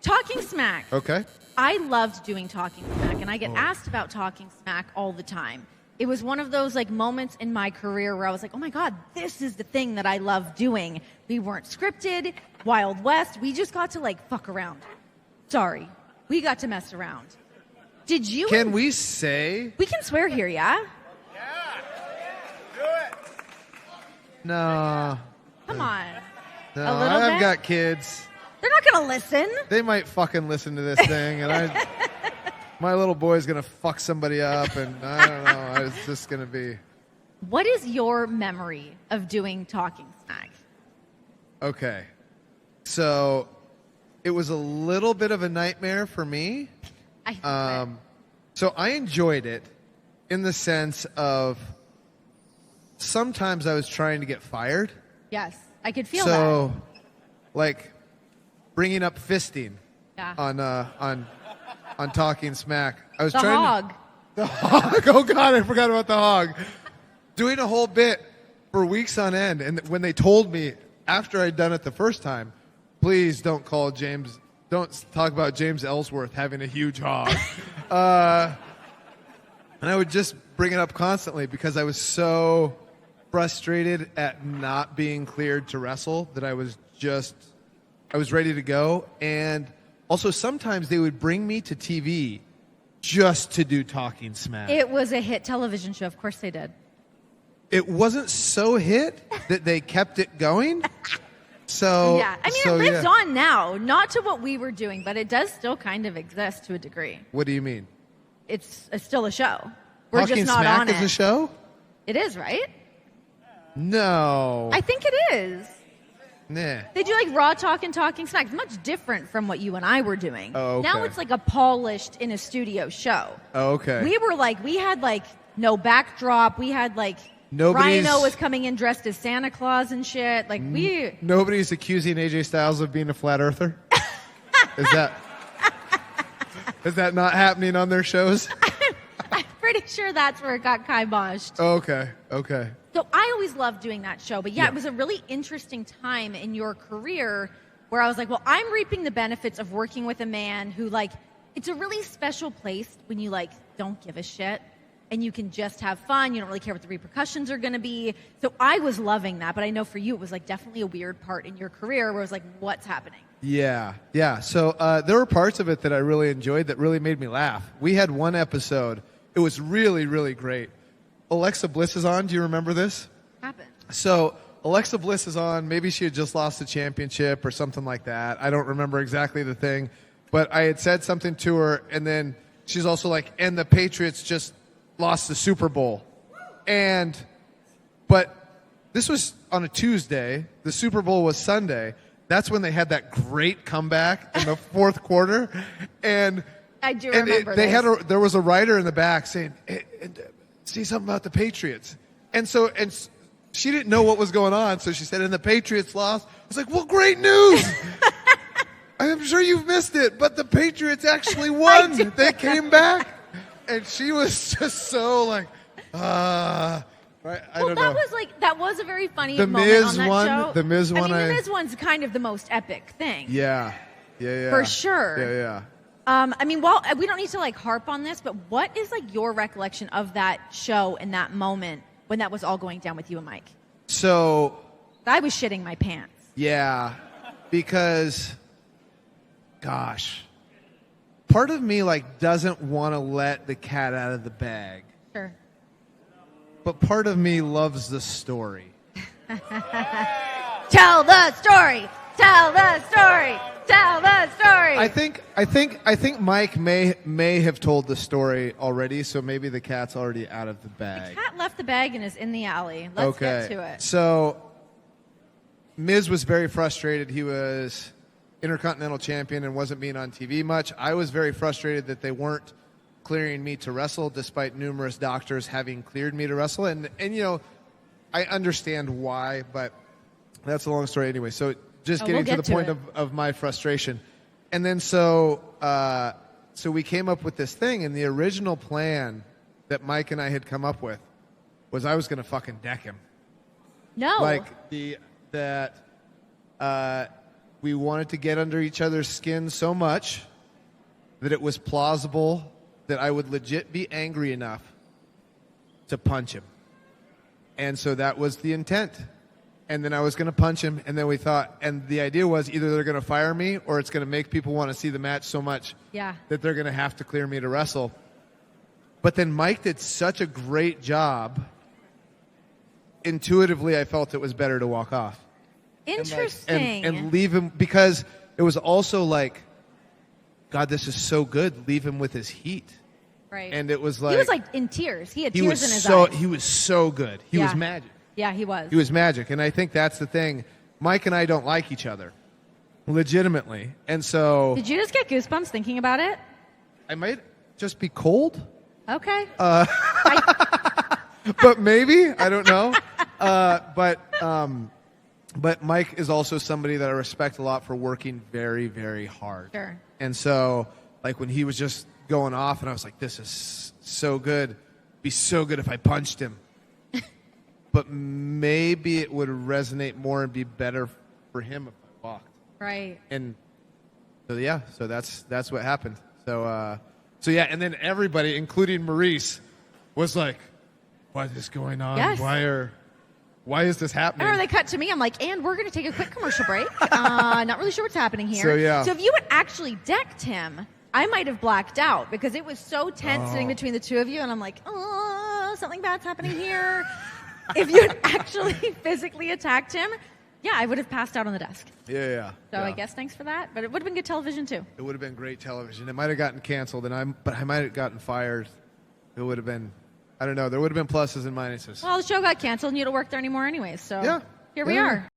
Talking Smack. Okay. I loved doing Talking Smack, and I get asked about Talking Smack all the time. It was one of those like moments in my career where I was like, oh my God, this is the thing that I love doing. We weren't scripted, Wild West. We just got to like fuck around. Sorry. We got to mess around. Did you? Can we say? We can swear here, yeah? Do it. No. Come on. No, A little I've bit? got kids. They're not going to listen. They might fucking listen to this thing, and my little boy's gonna fuck somebody up, and I don't know. It's just gonna be. What is your memory of doing Talking Smack? Okay. So it was a little bit of a nightmare for me. So I enjoyed it in the sense of sometimes I was trying to get fired. Yes, I could feel So, like, bringing up fisting Yeah. on Talking Smack. I was that. The trying hog. The hog. Oh God, I forgot about the hog. Doing a whole bit for weeks on end, and when they told me after I'd done it the first time, please don't talk about James Ellsworth having a huge hog. And I would just bring it up constantly because I was so frustrated at not being cleared to wrestle that I was ready to go. And also sometimes they would bring me to TV just to do Talking Smack. It was a hit television show. Of course they did. It wasn't so hit that they kept it going. So Yeah. I mean, it lives on now. Not to what we were doing, but it does still kind of exist to a degree. What do you mean? It's still a show. We're Talking just not Smack on is it. a show? It is, right? No. I think it is. Nah. They do like Raw Talk and Talking Smack. It's much different from what you and I were doing. Oh, okay. Now it's like a polished in a studio show. Oh, okay. We had like no backdrop. We had like Rhino was coming in dressed as Santa Claus and shit. Like Nobody's accusing AJ Styles of being a flat earther? Is that not happening on their shows? I'm pretty sure that's where it got kiboshed. Oh, okay. So I always loved doing that show. But yeah, it was a really interesting time in your career where I was like, well, I'm reaping the benefits of working with a man who, like, it's a really special place when you, like, don't give a shit and you can just have fun. You don't really care what the repercussions are going to be. So I was loving that. But I know for you, it was, like, definitely a weird part in your career where it was like, what's happening? Yeah. So there were parts of it that I really enjoyed that really made me laugh. We had one episode. It was really, really great. Alexa Bliss is on. Do you remember this? Happened. So Alexa Bliss is on. Maybe she had just lost the championship or something like that. I don't remember exactly the thing. But I had said something to her, and then she's also like, and the Patriots just lost the Super Bowl. But this was on a Tuesday. The Super Bowl was Sunday. That's when they had that great comeback in the fourth quarter. And I do remember this. There was a writer in the back saying, say something about the Patriots. And she didn't know what was going on, so she said, and the Patriots lost. I was like, well, great news. I'm sure you've missed it, but the Patriots actually won. They came back. And she was just so like, right? I don't know. That was a very funny The moment Miz on that won. show. The Miz won. The Miz one's kind of the most epic thing. Yeah. For sure. Yeah. I mean, well, we don't need to like harp on this, but what is like your recollection of that show and that moment when that was all going down with you and Mike? So I was shitting my pants. Yeah, because, gosh, part of me like doesn't want to let the cat out of the bag. Sure. But part of me loves the story. Tell the story. Tell the story. Tell the story. I think Mike may have told the story already, so maybe the cat's already out of the bag. The cat left the bag and is in the alley. Let's get to it. So Miz was very frustrated. He was Intercontinental Champion and wasn't being on TV much. I was very frustrated that they weren't clearing me to wrestle, despite numerous doctors having cleared me to wrestle. And you know, I understand why, but that's a long story anyway. So just getting to the point of my frustration. And then so we came up with this thing, and the original plan that Mike and I had come up with was I was going to fucking deck him. No. Like we wanted to get under each other's skin so much that it was plausible that I would legit be angry enough to punch him. And so that was the intent. And then I was going to punch him, and then we thought, and the idea was either they're going to fire me or it's going to make people want to see the match so much that they're going to have to clear me to wrestle. But then Mike did such a great job. Intuitively, I felt it was better to walk off. Interesting. And leave him, because it was also like, God, this is so good. Leave him with his heat. Right. And it was like... He was like in tears. He had tears in his eyes. He was so good. He was magic. Yeah, he was. He was magic. And I think that's the thing. Mike and I don't like each other. Legitimately. And so... Did you just get goosebumps thinking about it? I might just be cold. Okay. But maybe. I don't know. But Mike is also somebody that I respect a lot for working very, very hard. Sure. And so, like, when he was just going off, and I was like, this is so good. It'd be so good if I punched him. But maybe it would resonate more and be better for him if I walked. Right. And so that's what happened. So yeah, and then everybody, including Maurice, was like, what is going on? Yes. Why is this happening? I remember they cut to me. I'm like, and we're going to take a quick commercial break. Not really sure what's happening here. So, yeah. So if you had actually decked him, I might have blacked out because it was so tense sitting between the two of you. And I'm like, oh, something bad's happening here. If you had actually physically attacked him, yeah, I would have passed out on the desk. Yeah. So I guess thanks for that. But it would have been good television, too. It would have been great television. It might have gotten canceled, but I might have gotten fired. It would have been... I don't know. There would have been pluses and minuses. Well, the show got canceled, and you don't work there anymore anyways. So here we are.